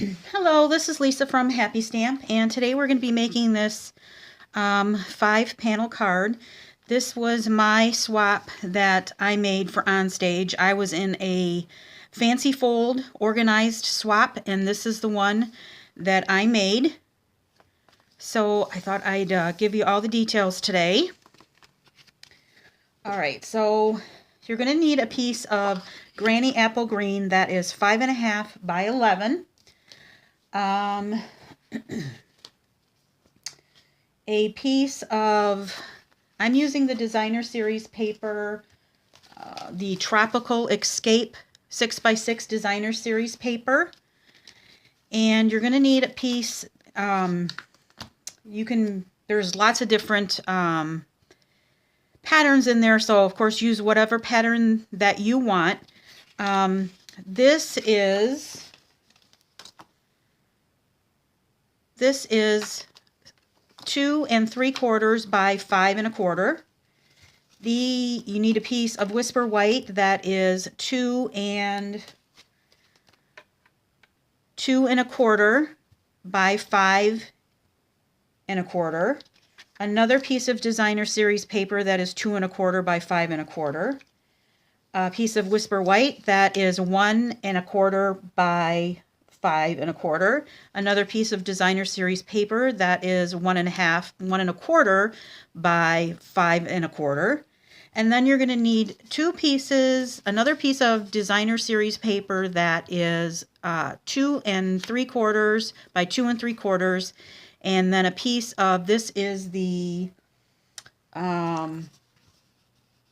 Hello, this is Lisa from Happy Stamp, and today we're going to be making this 5-panel card. This was my swap that I made for Onstage. I was in a fancy fold organized swap, and this is the one that I made. So I thought I'd give you all the details today. Alright, so you're going to need a piece of Granny Apple Green that is 5.5 by 11. A piece of, I'm using the Designer Series paper, the Tropical Escape 6x6 Designer Series paper. And you're going to need a piece, there's lots of different patterns in there, so of course use whatever pattern that you want. This is 2 3/4 by 5 1/4. You need a piece of Whisper White that is 2 1/4 by 5 1/4. Another piece of Designer Series paper that is 2 1/4 by 5 1/4. A piece of Whisper White that is 1 1/4 by 5 1/4. Another piece of Designer Series paper that is 1 1/4 by 5 1/4. And then you're going to need another piece of Designer Series paper that is 2 3/4 by 2 3/4. And then a piece of, this is the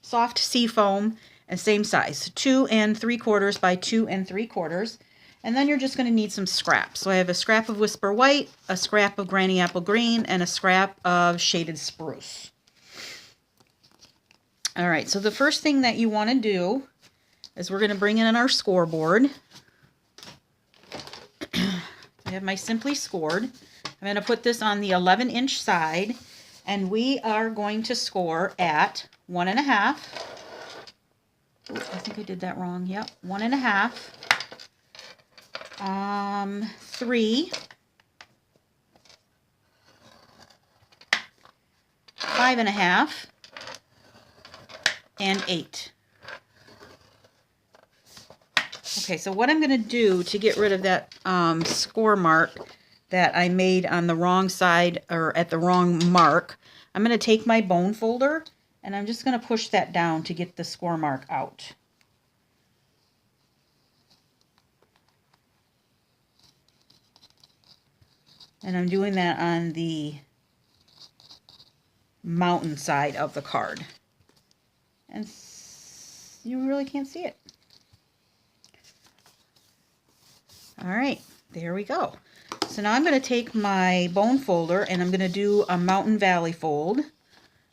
soft seafoam, and same size, 2 3/4 by 2 3/4. And then you're just going to need some scraps. So I have a scrap of Whisper White, a scrap of Granny Apple Green, and a scrap of Shaded Spruce. Alright, so the first thing that you want to do is we're going to bring in our scoreboard. I have my Simply Scored. I'm going to put this on the 11-inch side, and we are going to score at 1 1/2. Oh, I think I did that wrong. Yep, 1 1/2. 3, 5 1/2, and 8. Okay, so what I'm going to do to get rid of that score mark that I made on the wrong side, or at the wrong mark, I'm going to take my bone folder and I'm just going to push that down to get the score mark out. And I'm doing that on the mountain side of the card. And you really can't see it. Alright, there we go. So now I'm going to take my bone folder and I'm going to do a mountain valley fold.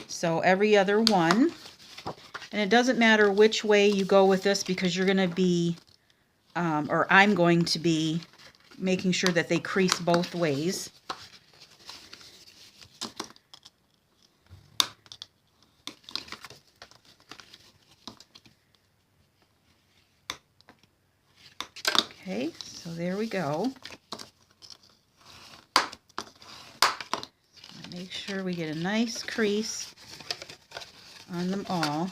So every other one. And it doesn't matter which way you go with this, because you're going to be, or I'm going to be, making sure that they crease both ways. Okay, so there we go. Make sure we get a nice crease on them all.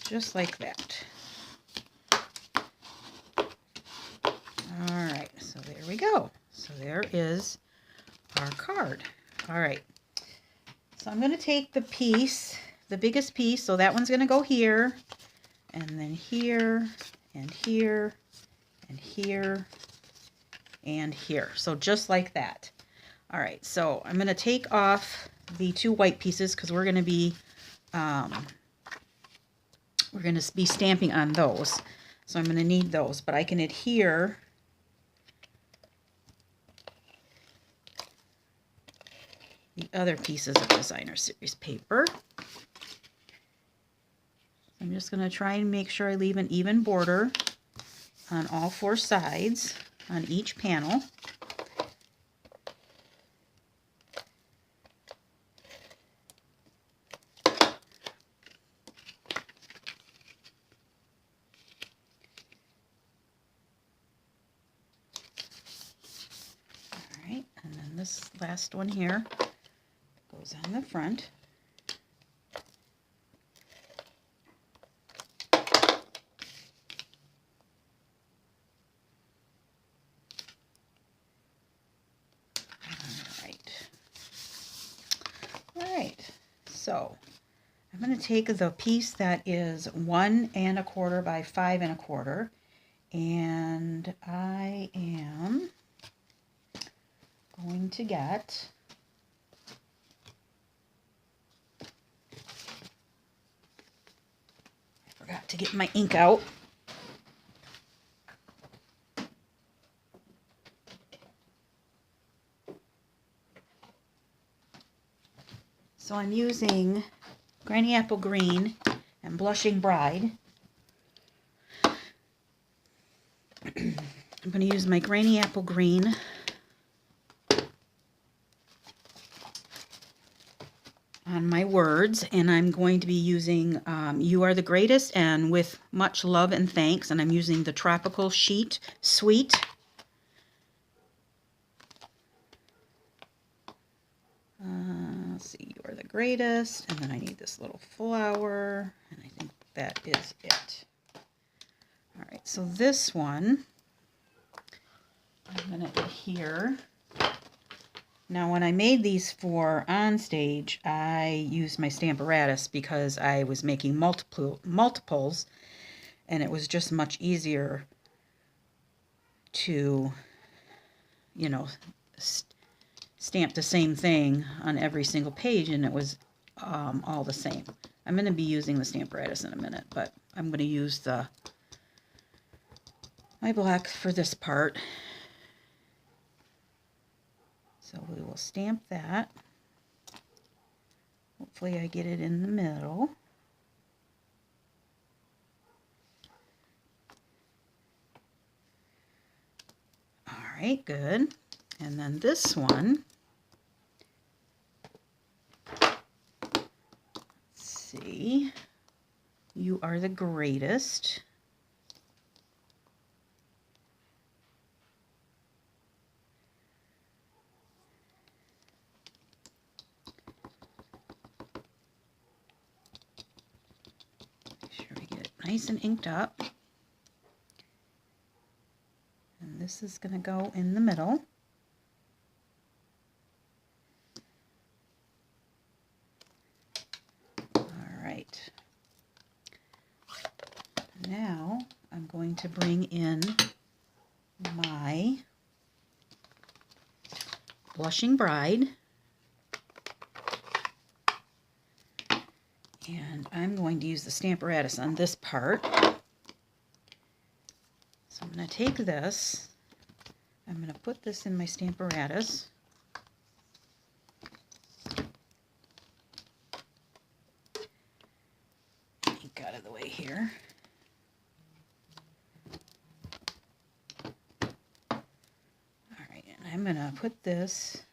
Just like that. Alright, so there we go. So there is our card. Alright, so I'm going to take the piece, the biggest piece, so that one's going to go here, and then here, and here, and here, and here. So just like that. Alright, so I'm going to take off the 2 white pieces because we're going to be stamping on those. So I'm going to need those, but I can adhere the other pieces of Designer Series paper. I'm just going to try and make sure I leave an even border on all 4 sides on each panel. this last one here goes on the front. All right, so I'm going to take the piece that is 1 1/4 by 5 1/4, and I am going to get I forgot to get my ink out. So I'm using Granny Apple Green and Blushing Bride. I'm going to use my Granny Apple Green on my words, and I'm going to be using You Are the Greatest and With Much Love and Thanks, and I'm using the Tropical Sheet Sweet. Let's see, You Are the Greatest, and then I need this little flower, and I think that is it. All right, so this one I'm going to adhere. Now, when I made these for on stage, I used my Stamparatus because I was making multiples, and it was just much easier to, you know, stamp the same thing on every single page, and it was all the same. I'm going to be using the Stamparatus in a minute, but I'm going to use my black for this part. So we will stamp that. Hopefully I get it in the middle. All right, good. And then this one, let's see, You Are the Greatest. Make sure we get it nice and inked up. And this is going to go in the middle. Now I'm going to bring in my Blushing Bride, and I'm going to use the Stamparatus on this part. So I'm going to take this, I'm going to put this in my Stamparatus. Ink out of the way here. I'm going to put this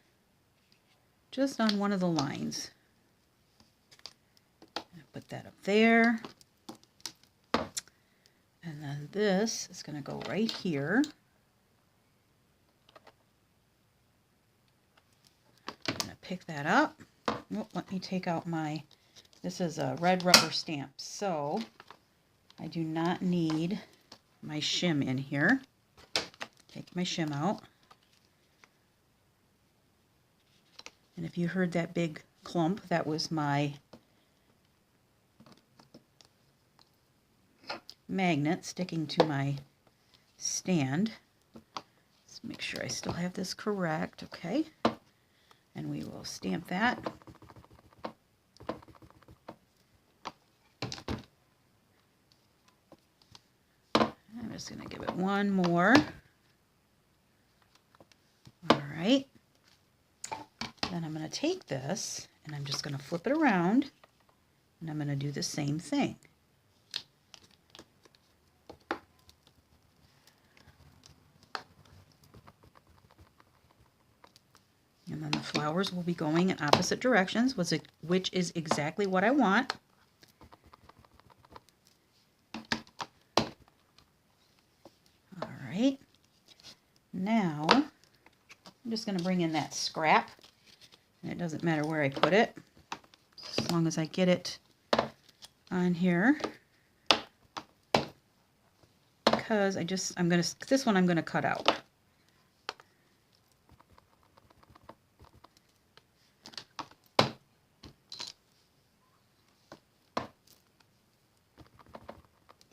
just on one of the lines. Put that up there. And then this is going to go right here. I'm going to pick that up. Oh, let me take out my, this is a red rubber stamp, so I do not need my shim in here. Take my shim out. And if you heard that big clump, that was my magnet sticking to my stand. Let's make sure I still have this correct, okay? And we will stamp that. I'm just going to give it one more. All right. Then I'm going to take this and I'm just going to flip it around, and I'm going to do the same thing. And then the flowers will be going in opposite directions, which is exactly what I want. All right. Now I'm just going to bring in that scrap, and it doesn't matter where I put it, as long as I get it on here. Because this one I'm going to cut out.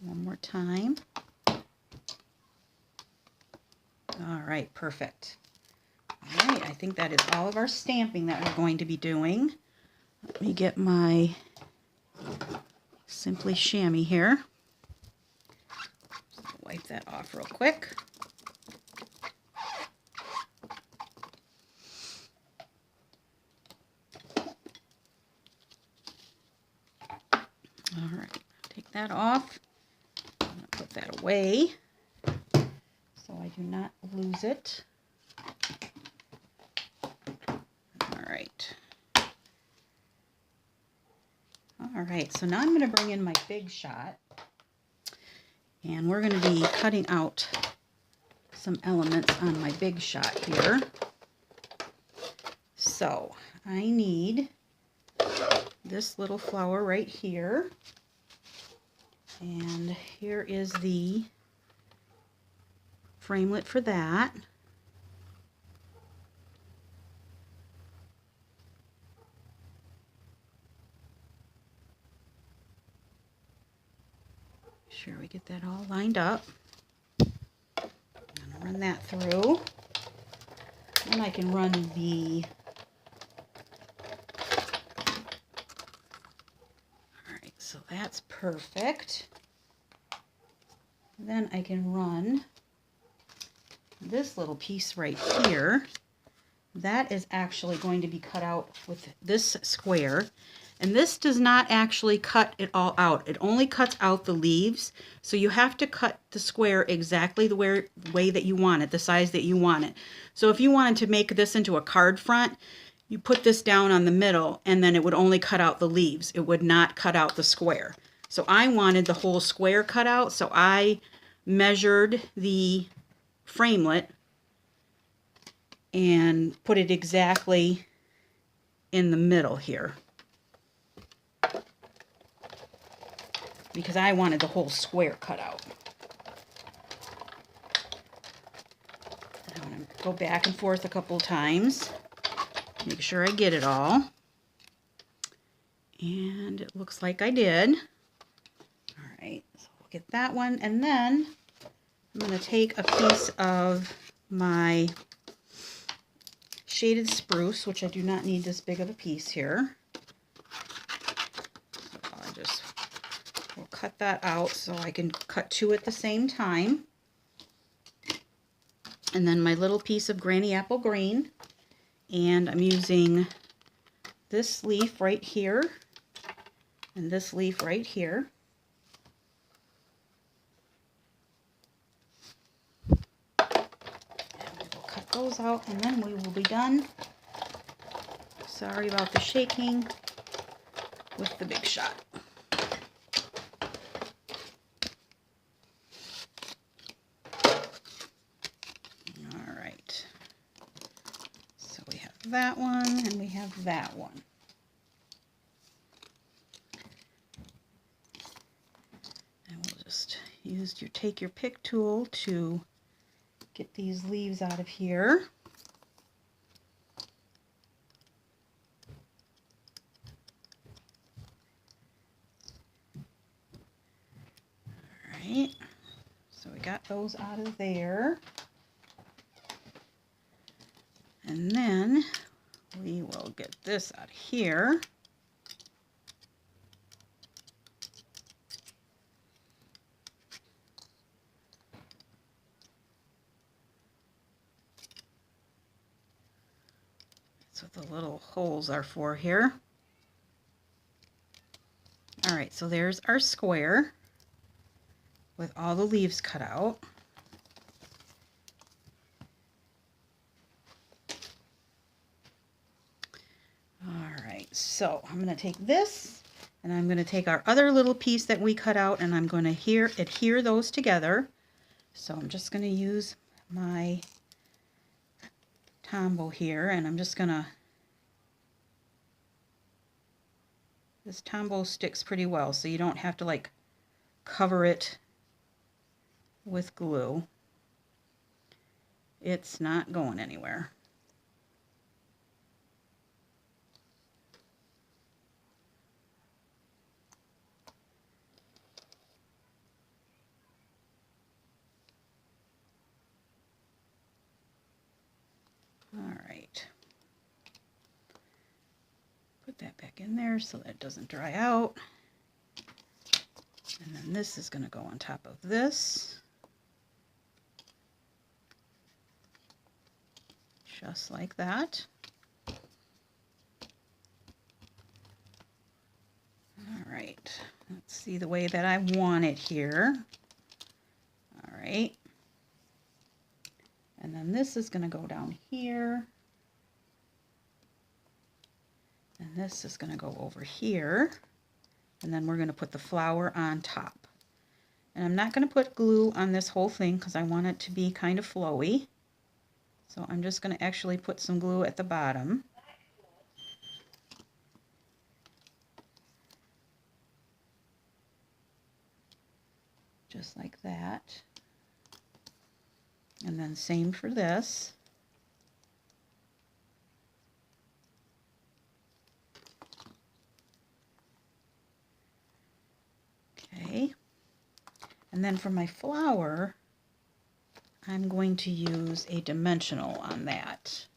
One more time. All right, perfect. All right, I think that is all of our stamping that we're going to be doing. Let me get my Simply Chamois here. Just wipe that off real quick. All right, take that off. I'm going to put that away so I do not lose it. All right, so now I'm going to bring in my Big Shot, and we're going to be cutting out some elements on my Big Shot here. So I need this little flower right here, and here is the framelit for that. Sure we get that all lined up. I'm going to run that through. Then I can run the so that's perfect. Then I can run this little piece right here. That is actually going to be cut out with this square. And this does not actually cut it all out. It only cuts out the leaves. So you have to cut the square exactly the way that you want it, the size that you want it. So if you wanted to make this into a card front, you put this down on the middle, and then it would only cut out the leaves. It would not cut out the square. So I wanted the whole square cut out, so I measured the framelit and put it exactly in the middle here, because I wanted the whole square cut out. I'm going to go back and forth a couple times. Make sure I get it all. And it looks like I did. All right, so we'll get that one. And then I'm going to take a piece of my shaded spruce, which I do not need this big of a piece here. So we'll cut that out so I can cut two at the same time. And then my little piece of Granny Apple Green. And I'm using this leaf right here and this leaf right here. And we'll cut those out, and then we will be done. Sorry about the shaking with the Big Shot. That one, and we have that one. And we'll just take your pick tool to get these leaves out of here. All right, so we got those out of there. And then we will get this out of here. That's what the little holes are for here. All right, so there's our square with all the leaves cut out. So I'm going to take this, and I'm going to take our other little piece that we cut out, and I'm going to adhere those together. So I'm just going to use my Tombow here, and I'm just gonna, this Tombow sticks pretty well, so you don't have to like cover it with glue. It's not going anywhere. All right. Put that back in there so that it doesn't dry out. And then this is going to go on top of this. Just like that. All right. Let's see the way that I want it here. All right. And then this is going to go down here. And this is going to go over here. And then we're going to put the flower on top. And I'm not going to put glue on this whole thing because I want it to be kind of flowy. So I'm just going to actually put some glue at the bottom. Just like that. And then same for this. Okay. And then for my flower, I'm going to use a dimensional on that.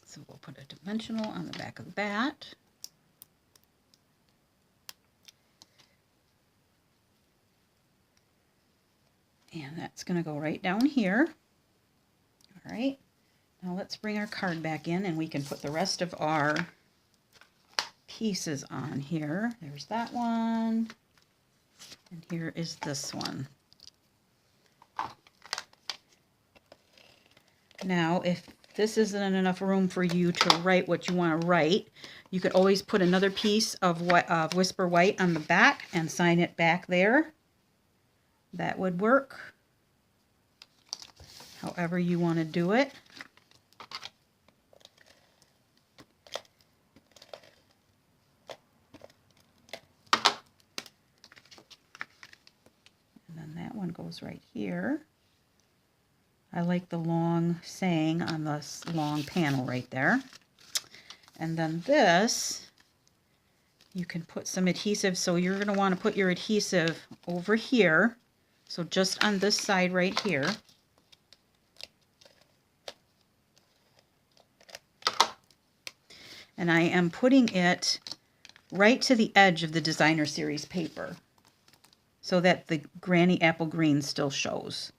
So we'll put a dimensional on the back of that. And that's going to go right down here. All right. Now let's bring our card back in and we can put the rest of our pieces on here. There's that one. And here is this one. Now, if this isn't enough room for you to write what you want to write, you could always put another piece of Whisper White on the back and sign it back there. That would work. However you want to do it. And then that one goes right here. I like the long saying on this long panel right there. And then this, you can put some adhesive. So you're going to want to put your adhesive over here. So just on this side right here. And I am putting it right to the edge of the Designer Series paper so that the Granny Apple Green still shows.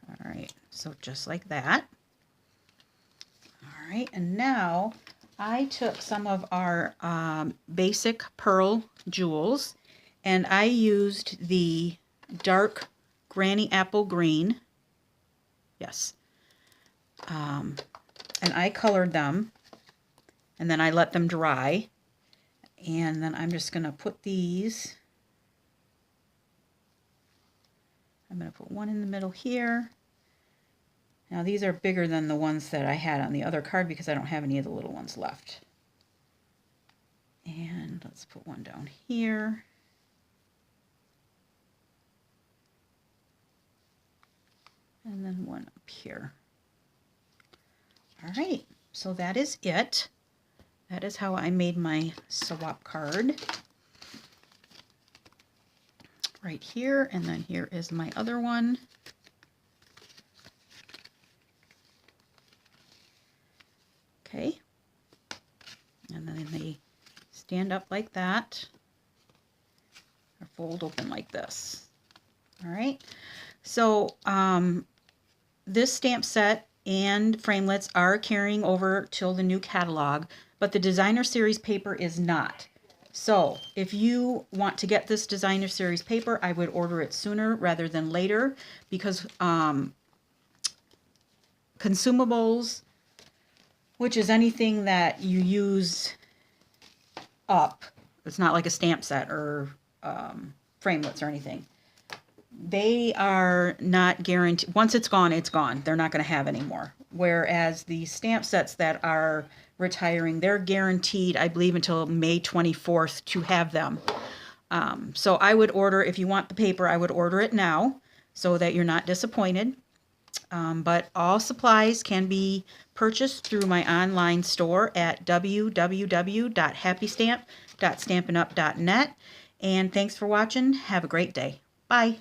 All right, so just like that. All right, and now I took some of our basic pearl jewels and I used the dark Granny Apple Green. Yes. And I colored them and then I let them dry. And then I'm just going to put these. I'm going to put one in the middle here. Now these are bigger than the ones that I had on the other card because I don't have any of the little ones left. And let's put one down here. And then one up here. All right, so that is it. That is how I made my swap card. Right here, and then here is my other one. Okay, and then they stand up like that, or fold open like this. All right, so this stamp set and framelits are carrying over till the new catalog, but the Designer Series paper is not. So if you want to get this Designer Series paper, I would order it sooner rather than later because consumables, which is anything that you use up. It's not like a stamp set or framelits or anything. They are not guaranteed. Once it's gone, it's gone. They're not going to have any more. Whereas the stamp sets that are retiring, they're guaranteed, I believe, until May 24th to have them. So I would order, if you want the paper, I would order it now so that you're not disappointed. But all supplies can be purchased through my online store at www.happystamp.stampinup.net. And thanks for watching. Have a great day. Bye.